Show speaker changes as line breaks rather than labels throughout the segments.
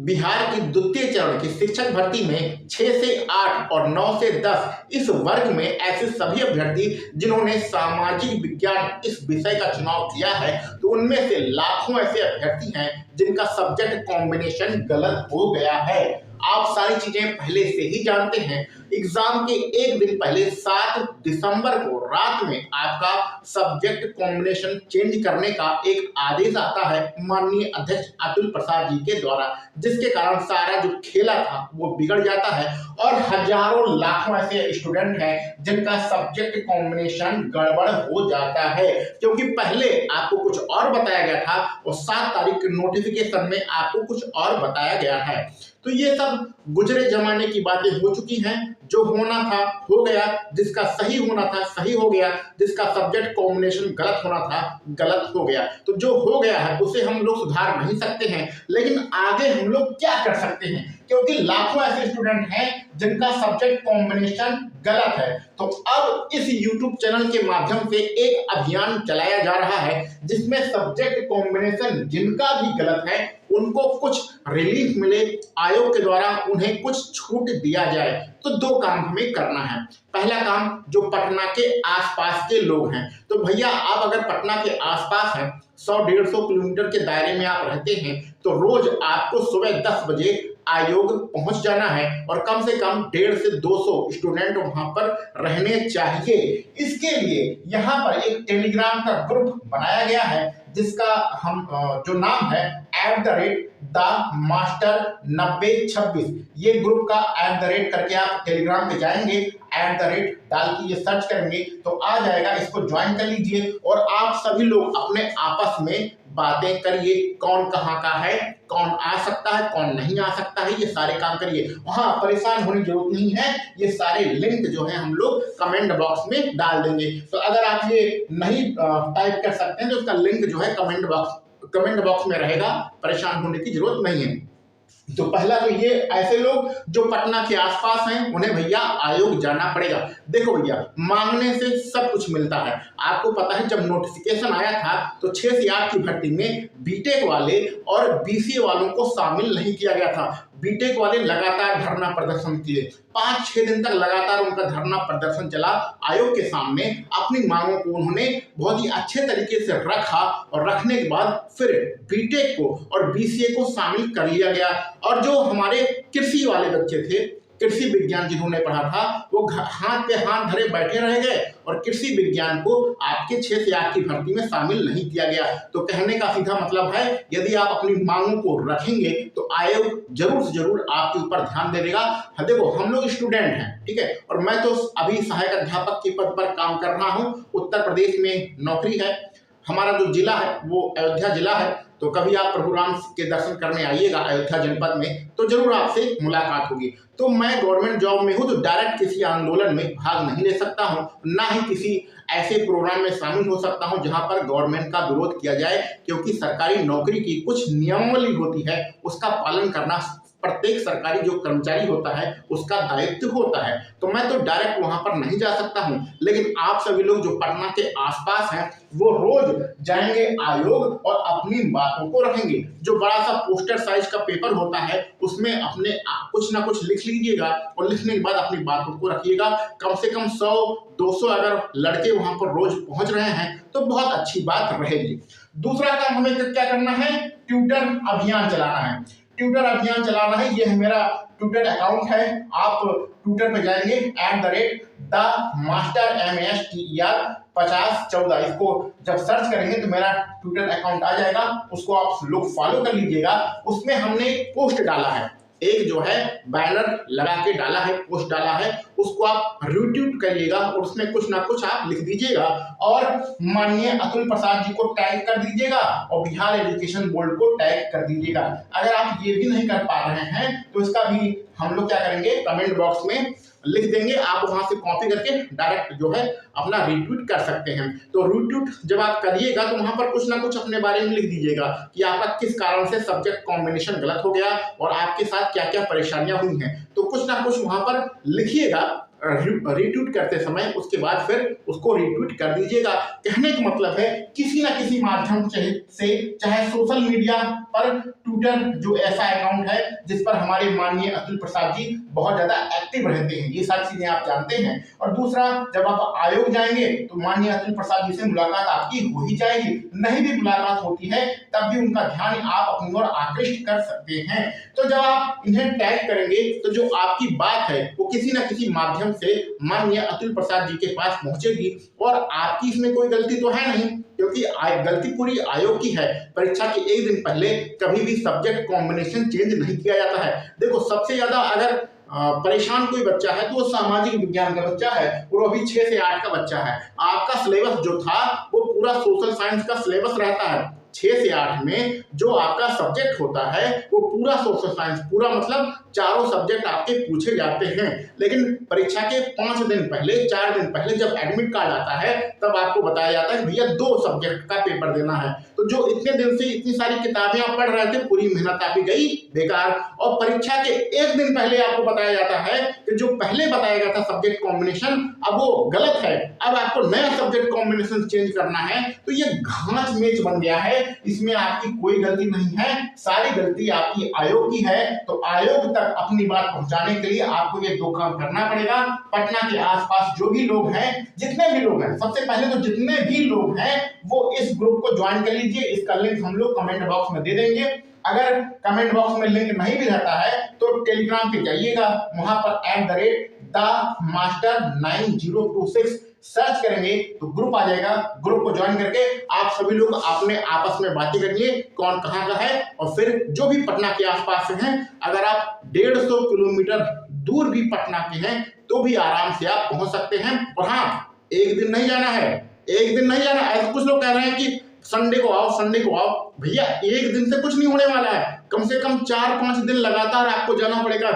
बिहार की द्वितीय चरण की शिक्षक भर्ती में 6 से 8 और 9 से 10 इस वर्ग में ऐसे सभी अभ्यर्थी जिन्होंने सामाजिक विज्ञान इस विषय का चुनाव किया है, तो उनमें से लाखों ऐसे अभ्यर्थी हैं जिनका सब्जेक्ट कॉम्बिनेशन गलत हो गया है। आप सारी चीजें पहले से ही जानते हैं। एग्जाम के एक दिन पहले 7 दिसंबर को रात में आपका सब्जेक्ट कॉम्बिनेशन चेंज करने का एक आदेश आता है माननीय अध्यक्ष अतुल प्रसाद जी के द्वारा, जिसके कारण सारा जो खेला था वो बिगड़ जाता है और हजारों लाखों ऐसे स्टूडेंट हैं जिनका सब्जेक्ट कॉम्बिनेशन गड़बड़ हो जाता है, क्योंकि पहले आपको कुछ और बताया गया था और 7 तारीख के नोटिफिकेशन में आपको कुछ और बताया गया है। तो ये सब गुजरे जमाने की बातें हो चुकी हैं। जो होना था हो गया, जिसका सही होना था सही हो गया, जिसका सब्जेक्ट कॉम्बिनेशन गलत होना था गलत हो गया। तो जो हो गया है उसे हम लोग सुधार नहीं सकते हैं, लेकिन आगे हम लोग क्या कर सकते हैं, क्योंकि लाखों ऐसे स्टूडेंट हैं जिनका सब्जेक्ट कॉम्बिनेशन गलत है। तो अब इस YouTube चैनल के माध्यम से एक अभियान चलाया जा रहा है जिसमें सब्जेक्ट कॉम्बिनेशन जिनका भी गलत है उनको कुछ रिलीफ मिले, आयोग के द्वारा उन्हें कुछ छूट दिया जाए। तो 2 काम हमें करना है। पहला काम, जो पटना के आसपास के लोग हैं, तो भैया आप अगर पटना के आसपास हैं, 100-150 किलोमीटर के दायरे में आप रहते हैं, तो रोज आपको सुबह 10 बजे आयोग पहुंच जाना है और कम से कम 150 से 200 स्टूडेंट वहां पर रहने चाहिए। इसके लिए यहाँ पर एक टेलीग्राम का ग्रुप बनाया गया है जिसका हम जो नाम है @master9026। ये ग्रुप का @ करके आप टेलीग्राम पे जाएंगे, डाल के ये सर्च करेंगे तो आ जाएगा, इसको ज्वाइन कर लीजिए और आप सभी लोग अपने आपस में बातें करिए, कौन कहाँ का है, कौन आ सकता है, कौन नहीं आ सकता है, ये सारे काम करिए। हाँ, परेशान होने की जरूरत नहीं है, ये सारे लिंक जो है हम लोग कमेंट बॉक्स में डाल देंगे। तो अगर आप ये नहीं टाइप कर सकते हैं तो उसका लिंक जो है कमेंट बॉक्स में रहेगा, परेशान होने की जरूरत नहीं है। तो पहला तो ये, ऐसे लोग जो पटना के आसपास हैं उन्हें भैया आयोग जाना पड़ेगा। देखो भैया, मांगने से सब कुछ मिलता है। आपको पता है जब नोटिफिकेशन आया था तो 6 से 8 की भर्ती में बीटेक वाले और बीसीए वालों को शामिल नहीं किया गया था। बीटेक वाले लगातार धरना प्रदर्शन किए, 5-6 दिन तक लगातार उनका धरना प्रदर्शन चला। आयोग के सामने अपनी मांगों को उन्होंने बहुत ही अच्छे तरीके से रखा और रखने के बाद फिर बीटेक को और बीसीए को शामिल कर लिया गया। और जो हमारे कृषि वाले बच्चे थे, कृषि विज्ञान जिन्होंने पढ़ा था, वो हाथ पे हाथ धरे बैठे रह गए और कृषि विज्ञान को आपके 6 से 8 की भर्ती में शामिल नहीं किया गया। तो कहने का सीधा मतलब है, यदि आप अपनी मांगों को रखेंगे तो आयोग जरूर से जरूर आपके ऊपर ध्यान दे देगा। देखो, हम लोग स्टूडेंट हैं, ठीक है, और मैं तो अभी सहायक अध्यापक के पद पर काम कर रहा हूँ। उत्तर प्रदेश में नौकरी है। हमारा जो जिला है वो अयोध्या जिला है। तो कभी आप प्रभु राम के दर्शन करने आइएगा अयोध्या जनपद में, तो जरूर आपसे मुलाकात होगी। तो मैं गवर्नमेंट जॉब में हूँ, तो डायरेक्ट किसी आंदोलन में भाग नहीं ले सकता हूँ, ना ही किसी ऐसे प्रोग्राम में शामिल हो सकता हूँ जहां पर गवर्नमेंट का विरोध किया जाए, क्योंकि सरकारी नौकरी की कुछ नियमावली होती है, उसका पालन करना प्रत्येक सरकारी जो कर्मचारी होता है उसका दायित्व होता है। तो मैं तो डायरेक्ट वहां पर नहीं जा सकता हूं, लेकिन आप सभी लोग जो पटना के आसपास हैं वो रोज जाएंगे आयोग और अपनी बातों को रखेंगे। जो बड़ा सा पोस्टर साइज का पेपर होता है उसमें अपने कुछ ना कुछ लिख लीजिएगा और लिखने के बाद अपनी बातों को रखिएगा। कम से कम 100-200 अगर लड़के वहां पर रोज पहुंच रहे हैं तो बहुत अच्छी बात रहेगी। दूसरा काम हमें क्या करना है, ट्विटर अभियान चलाना है। ट्विटर अभियान चलाना है, ये मेरा ट्विटर अकाउंट है। आप ट्विटर पे जाएंगे @master5014, इसको जब सर्च करेंगे तो मेरा ट्विटर अकाउंट आ जाएगा, उसको आप लोग फॉलो कर लीजिएगा। उसमें हमने पोस्ट डाला है, एक जो है बैनर लगा के डाला है, पोस्ट डाला है, उसको आप रीट्वीट करिएगा और उसमें कुछ ना कुछ आप लिख दीजिएगा और माननीय अतुल प्रसाद जी को टैग कर दीजिएगा और बिहार एजुकेशन बोर्ड को टैग कर दीजिएगा। अगर आप ये भी नहीं कर पा रहे हैं तो इसका भी हम लोग क्या करेंगे, कमेंट बॉक्स में लिख देंगे, आप वहां से कॉपी करके डायरेक्ट जो है अपना रीट्वीट कर सकते हैं। तो रीट्वीट जब आप करिएगा तो वहां पर कुछ ना कुछ अपने बारे में लिख दीजिएगा कि आपका किस कारण से सब्जेक्ट कॉम्बिनेशन गलत हो गया और आपके साथ क्या क्या परेशानियां हुई हैं। तो कुछ ना कुछ वहां पर लिखिएगा रीट्वीट करते समय, उसके बाद फिर उसको रीट्वीट कर दीजिएगा। कहने का मतलब है किसी ना किसी माध्यम से, चाहे सोशल मीडिया पर ट्विटर जो ऐसा अकाउंट है जिस पर हमारे माननीय अतुल प्रसाद जी बहुत ज्यादा एक्टिव रहते हैं, ये सारी चीजें आप जानते हैं। और दूसरा, जब आप आयोग जाएंगे तो माननीय अतुल प्रसाद जी से मुलाकात आपकी हो ही जाएगी, नहीं भी मुलाकात होती है तब भी उनका ध्यान आप अपनी ओर आकृष्ट कर सकते हैं। तो जब आप इन्हें टैग करेंगे तो जो आपकी बात है वो किसी न किसी माध्यम से माननीय अतुल प्रसाद जी के पास पहुंचेगी, और आपकी इसमें कोई गलती तो है नहीं, क्योंकि गलती पूरी आयोग की है। परीक्षा के एक दिन पहले कभी भी सब्जेक्ट कॉम्बिनेशन चेंज नहीं किया जाता है। देखो, सबसे ज्यादा अगर परेशान कोई बच्चा है तो वो सामाजिक विज्ञान का बच्चा है, और अभी 6 से 8 का बच्चा है। आपका सिलेबस जो था वो पूरा सोशल साइंस का सिलेबस रहता है। 6 से 8 में जो आपका सब्जेक्ट होता है वो पूरा सोशल साइंस, पूरा मतलब चारों सब्जेक्ट आपके पूछे जाते हैं। लेकिन परीक्षा के 5 दिन पहले, 4 दिन पहले जब एडमिट कार्ड आता है तब आपको बताया जाता है भैया 2 सब्जेक्ट का पेपर देना है। तो जो इतने दिन से इतनी सारी किताबें आप पढ़ रहे थे, पूरी मेहनत आपकी गई बेकार। और परीक्षा के एक दिन पहले आपको बताया जाता है कि जो पहले बताया गया था सब्जेक्ट कॉम्बिनेशन अब वो गलत है, अब आपको नया सब्जेक्ट कॉम्बिनेशन चेंज करना है। तो ये घांच मेच बन गया है, इसमें आपकी कोई गलती नहीं है, सारी गलती आपकी आयोग की है। तो आयोग तक अपनी बात पहुंचाने के लिए आपको ये 2 काम करना पड़ेगा। पटना के आसपास जो भी लोग हैं, जितने भी लोग हैं, सबसे पहले तो जितने भी लोग हैं वो इस ग्रुप को ज्वाइन कर लीजिए। इसका लिंक हम लोग कमेंट बॉक्स में दे देंगे। अगर कमेंट बॉक्स में लिंक नहीं भी रहता है तो टेलीग्राम पे जाइएगा, वहां पर @themaster9026 सर्च करेंगे तो ग्रुप आ जाएगा। ग्रुप को ज्वाइन करके आप सभी लोग अपने आपस में बातें करिए कौन कहाँ का है, और फिर जो भी पटना के आसपास से हैं, अगर आप 150 किलोमीटर दूर भी पटना के हैं तो भी आराम से आप पहुंच सकते हैं। और हाँ, एक दिन नहीं जाना है, एक दिन नहीं जाना। ऐसे कुछ लोग कह रहे हैं कि संडे को आओ, संडे को आओ। भैया, एक दिन से कुछ नहीं होने वाला है, कम से कम 4-5 दिन लगातार आपको जाना पड़ेगा।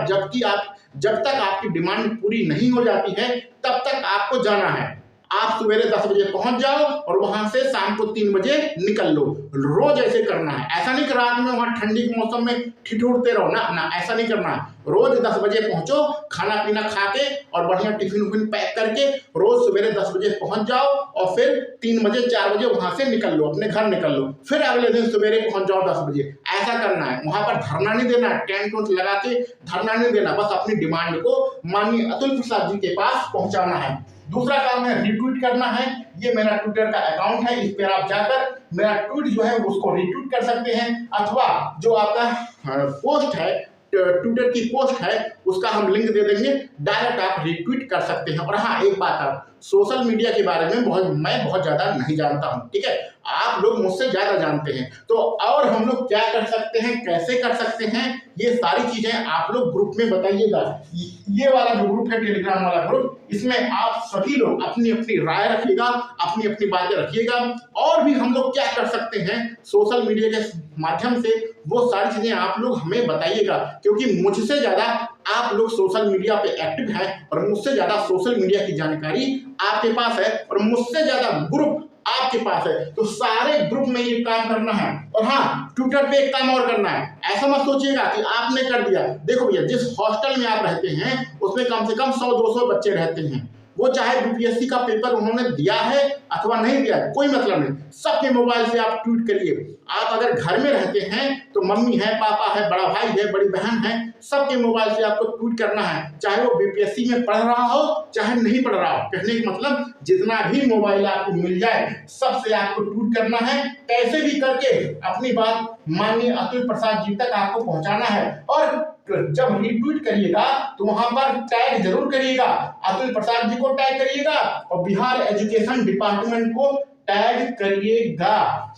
जब तक आपकी डिमांड पूरी नहीं हो जाती है तब तक आपको जाना है। आप सवेरे 10 बजे पहुंच जाओ और वहां से शाम को 3 बजे निकल लो। रोज ऐसे करना है, ऐसा नहीं कि रात में वहां ठंडी के मौसम में ठिठुरते रहो ना, ऐसा नहीं करना है। रोज 10 बजे पहुंचो, खाना पीना खा के और बढ़िया टिफिन उफिन पैक करके रोज सवेरे 10 बजे पहुंच जाओ, और फिर 3 बजे 4 बजे वहां से निकल लो, अपने घर निकल लो। फिर अगले दिन सवेरे पहुंच जाओ 10 बजे। ऐसा करना है, वहां पर धरना नहीं देना, टेंट वेंट लगा के धरना नहीं देना, बस अपनी डिमांड को माननीय अतुल प्रसाद जी के पास पहुंचाना है। दूसरा काम है रिट्वीट करना है। ये मेरा ट्विटर का अकाउंट है, इस पर आप जाकर मेरा ट्वीट जो है उसको रिट्वीट कर सकते हैं, अथवा जो आपका पोस्ट है, ट्विटर की पोस्ट है, उसका हम लिंक दे देंगे, डायरेक्ट आप रिट्वीट कर सकते हैं। और हाँ, एक बात, आप सोशल मीडिया के बारे में मैं बहुत ज्यादा नहीं जानता हूं, ठीक है, आप लोग मुझसे ज्यादा जानते हैं। तो और हम लोग क्या कर सकते हैं, कैसे कर सकते हैं, ये सारी चीजें आप लोग ग्रुप में बताइएगा। ये वाला जो ग्रुप है, टेलीग्राम वाला ग्रुप, इसमें आप सभी लोग अपनी अपनी राय रखिएगा, अपनी अपनी बातें रखिएगा। और भी हम लोग क्या कर सकते हैं सोशल मीडिया के माध्यम से, वो सारी चीजें आप लोग हमें बताइएगा, क्योंकि मुझसे ज्यादा आप लोग सोशल मीडिया पे एक्टिव हैं और मुझसे ज्यादा सोशल मीडिया की जानकारी आपके पास है और मुझसे ज्यादा ग्रुप आपके पास है। तो सारे ग्रुप में ये काम करना है। और हाँ, ट्विटर पे एक काम और करना है। ऐसा मत सोचिएगा कि आपने कर दिया। देखो भैया, जिस हॉस्टल में आप रहते हैं उसमें कम से कम 100-200 बच्चे रहते हैं। वो चाहे यूपीएससी का पेपर उन्होंने दिया है अथवा नहीं दिया है, कोई मतलब नहीं, सबके मोबाइल से आप ट्वीट करिए। आप अगर घर में रहते हैं तो मम्मी है, पापा है, बड़ा भाई है, बड़ी बहन है, सबके मोबाइल से आपको ट्वीट करना है, चाहे वो बीपीएससी में पढ़ रहा हो चाहे नहीं पढ़ रहा हो। कहने का मतलब जितना भी मोबाइल आपको मिल जाए सबसे आपको ट्वीट करना है, कैसे भी करके अपनी बात माननीय अतुल प्रसाद जी तक आपको पहुंचाना है। और जब रिट्वीट करिएगा तो वहां पर टैग जरूर करिएगा, अतुल प्रसाद जी को टैग करिएगा और बिहार एजुकेशन डिपार्टमेंट को टैग करिएगा,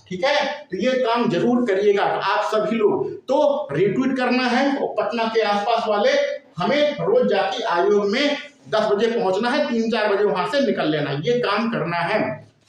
ठीक है। तो ये काम जरूर करिएगा आप सभी लोग। तो रिट्वीट करना है और पटना के आसपास वाले हमें रोज जाके आयोग में 10 बजे पहुंचना है, 3-4 बजे वहां से निकल लेना, ये काम करना है।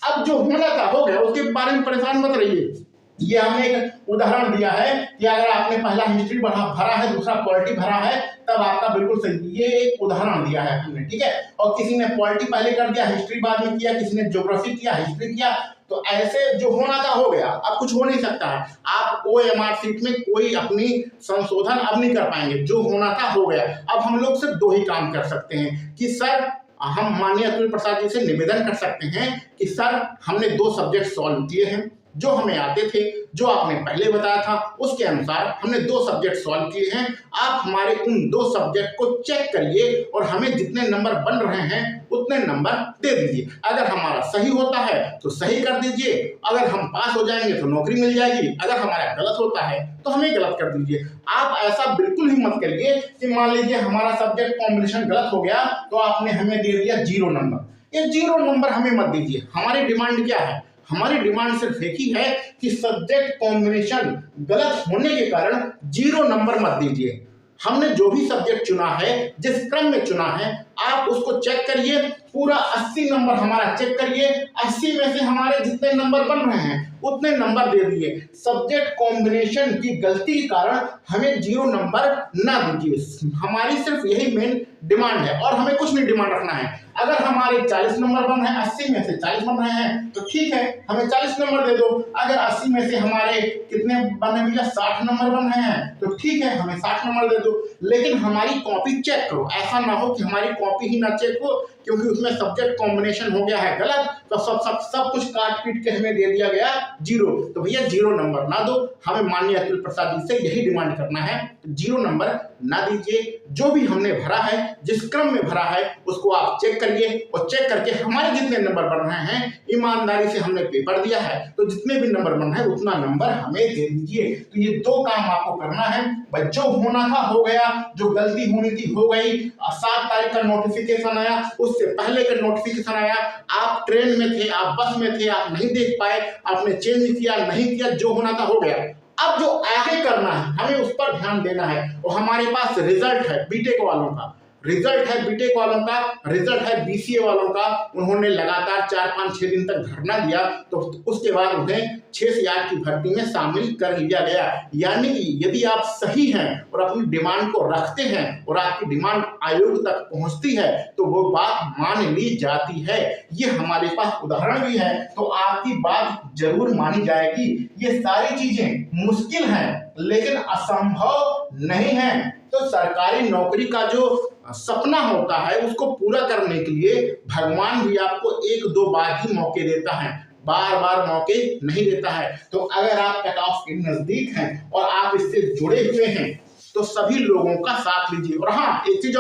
अब जो होना था हो गया, उसके बारे में परेशान मत रहिए। ये हमने एक उदाहरण दिया है कि अगर आपने पहला हिस्ट्री भरा है, दूसरा पॉलिटी भरा है, तब आपका बिल्कुल सही। ये एक उदाहरण दिया है हमने, ठीक है। और किसी ने पॉलिटी पहले कर दिया, हिस्ट्री बाद में किया, किसी ने ज्योग्राफी किया, हिस्ट्री किया, तो ऐसे जो होना था हो गया, अब कुछ हो नहीं सकता है। आप OMR शीट में कोई अपनी संशोधन अब नहीं कर पाएंगे, जो होना था हो गया। अब हम लोग सिर्फ 2 ही काम कर सकते हैं कि सर, हम माननीय अतुल प्रसाद जी से निवेदन कर सकते हैं कि सर, हमने 2 सब्जेक्ट सॉल्व किए हैं, जो हमें आते थे, जो आपने पहले बताया था उसके अनुसार हमने 2 सब्जेक्ट सॉल्व किए हैं। आप हमारे उन 2 सब्जेक्ट को चेक करिए और हमें जितने नंबर बन रहे हैं उतने नंबर दे दीजिए। अगर हमारा सही होता है तो सही कर दीजिए, अगर हम पास हो जाएंगे तो नौकरी मिल जाएगी, अगर हमारा गलत होता है तो हमें गलत कर दीजिए। आप ऐसा बिल्कुल ही मत करिए कि मान लीजिए हमारा सब्जेक्ट कॉम्बिनेशन गलत हो गया तो आपने हमें दे दिया 0 नंबर। ये 0 नंबर हमें मत दीजिए। हमारी डिमांड क्या है? हमारी डिमांड सिर्फ एक ही है कि सब्जेक्ट कॉम्बिनेशन गलत होने के कारण 0 नंबर मत दीजिए। हमने जो भी सब्जेक्ट चुना है, जिस क्रम में चुना है, आप उसको चेक करिए, पूरा 80 नंबर हमारा चेक करिए, 80 में से हमारे जितने नंबर बन रहे हैं उतने नंबर दे दिए। सब्जेक्ट कॉम्बिनेशन की गलती के कारण हमें 0 नंबर ना दीजिए। हमारी सिर्फ यही मेन डिमांड है और हमें कुछ नहीं डिमांड रखना है। अगर हमारे 40 नंबर बन रहे हैं, 80 में से 40 बन रहे हैं तो ठीक है, हमें 40 नंबर दे दो। अगर 80 में से हमारे कितने बन रहे भैया 60 नंबर बन रहे हैं तो ठीक है, हमें 60 नंबर दे दो। लेकिन हमारी कॉपी चेक करो, ऐसा ना हो कि हमारी कॉपी ही ना चेक हो क्योंकि उसमें सब्जेक्ट कॉम्बिनेशन हो गया है गलत, तो सब कुछ काट पीट के हमें दे दिया गया 0। तो भैया 0 नंबर ना दो। हमें माननीय अतुल प्रसाद जी से यही डिमांड करना है, 0 नंबर ना दीजिए। जो भी हमने भरा है, जिस क्रम में भरा है उसको आप चेक करिए और चेक करके हमारे जितने नंबर बन रहे हैं, ईमानदारी से हमने पेपर दिया है तो जितने भी नंबर बन रहे हैं उतना नंबर हमें दे दीजिए। तो ये 2 काम आपको करना है। बस जो होना था हो गया, जो गलती होनी थी हो गई। 7 तारीख का नोटिफिकेशन आया, उससे पहले का नोटिफिकेशन आया, आप ट्रेन में थे, आप बस में थे, आप नहीं देख पाए, आपने चेंज किया नहीं किया, जो होना था हो गया। अब जो आगे करना है हमें उस पर ध्यान देना है। और हमारे पास रिजल्ट है बीटेक वालों का, रिजल्ट है बीटेक वालों का, रिजल्ट है बीसीए वालों का। उन्होंने लगातार 4-5-6 दिन तक धरना दिया तो उसके बाद उन्हें 6 से 8 की भर्ती में शामिल कर लिया गया। यानी कि यदि आप सही हैं और अपनी डिमांड को रखते हैं और आपकी डिमांड आयोग तक पहुंचती है तो वो बात मान ली जाती है। ये हमारे पास उदाहरण भी है, तो आपकी बात जरूर मानी जाएगी। ये सारी चीजें मुश्किल हैं लेकिन असंभव नहीं है। तो सरकारी नौकरी का जो सपना होता है उसको पूरा करने के लिए भगवान भी आपको 1-2 बार ही मौके देता है, बार बार मौके नहीं देता है। तो अगर आप कट ऑफ के नजदीक हैं और आप इससे जुड़े हुए हैं तो सभी लोगों का साथ लीजिए। और हाँ, एक चीज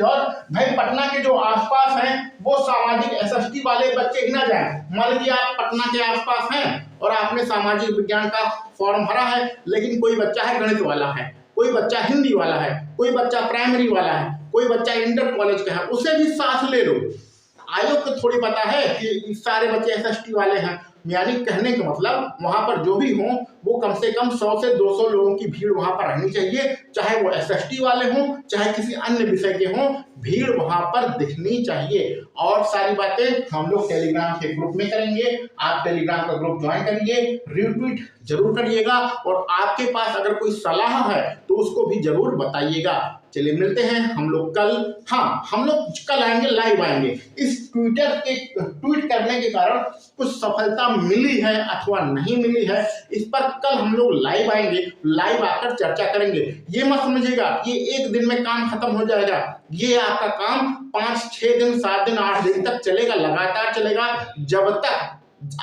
और, भाई पटना के जो आसपास हैं वो सामाजिक एसएसटी वाले बच्चे ही ना जाएं। मान लीजिए आप पटना के आसपास हैं और आपने सामाजिक विज्ञान का फॉर्म भरा है, लेकिन कोई बच्चा है गणित वाला है, कोई बच्चा हिंदी वाला है, कोई बच्चा प्राइमरी वाला है, कोई बच्चा इंटर कॉलेज का है, उसे भी साथ ले लो। आयोग को थोड़ी पता है कि सारे बच्चे एसएसटी वाले हैं। यानी कहने का मतलब वहां पर जो भी हों वो कम से कम 100 से 200 लोगों की भीड़ वहां पर रहनी चाहिए, चाहे वो एसएसटी वाले हों चाहे किसी अन्य विषय के हों, भीड़ वहां पर दिखनी चाहिए। और सारी बातें हम लोग टेलीग्राम के ग्रुप में करेंगे। आप टेलीग्राम का ग्रुप ज्वाइन करिए, रीट्वीट जरूर करिएगा और आपके पास अगर कोई सलाह है तो उसको भी जरूर बताइएगा। चलिए मिलते हैं हम लोग कल। हाँ, हम लोग कल आएंगे, लाइव आएंगे। इस ट्वीट करने के कारण कुछ सफलता मिली है अथवा नहीं मिली है, इस पर कल हम लोग लाइव आएंगे, लाइव आकर चर्चा करेंगे। ये मत समझिएगा ये 1 दिन में काम खत्म हो जाएगा। ये आपका काम 5-6 दिन 7 दिन 8 दिन तक चलेगा, लगातार चलेगा। जब तक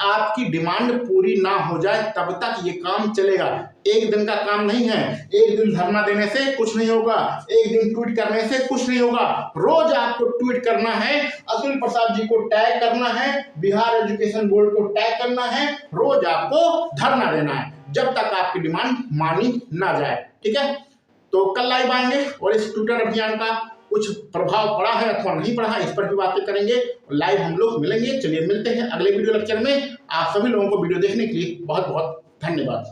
आपकी डिमांड पूरी ना हो जाए तब तक ये काम चलेगा। 1 दिन का काम नहीं है। 1 दिन धरना देने से कुछ नहीं होगा, 1 दिन ट्वीट करने से कुछ नहीं होगा। रोज आपको ट्वीट करना है, अतुल प्रसाद जी को टैग करना है, बिहार एजुकेशन बोर्ड को टैग करना है, रोज आपको धरना देना है जब तक आपकी डिमांड मानी ना जाए। ठीक है, तो कल लाइव आएंगे और इस ट्विटर अभियान का कुछ प्रभाव पड़ा है अथवा नहीं पड़ा है इस पर भी बातें करेंगे। लाइव हम लोग मिलेंगे। चलिए मिलते हैं अगले वीडियो लेक्चर में। आप सभी लोगों को वीडियो देखने के लिए बहुत बहुत धन्यवाद।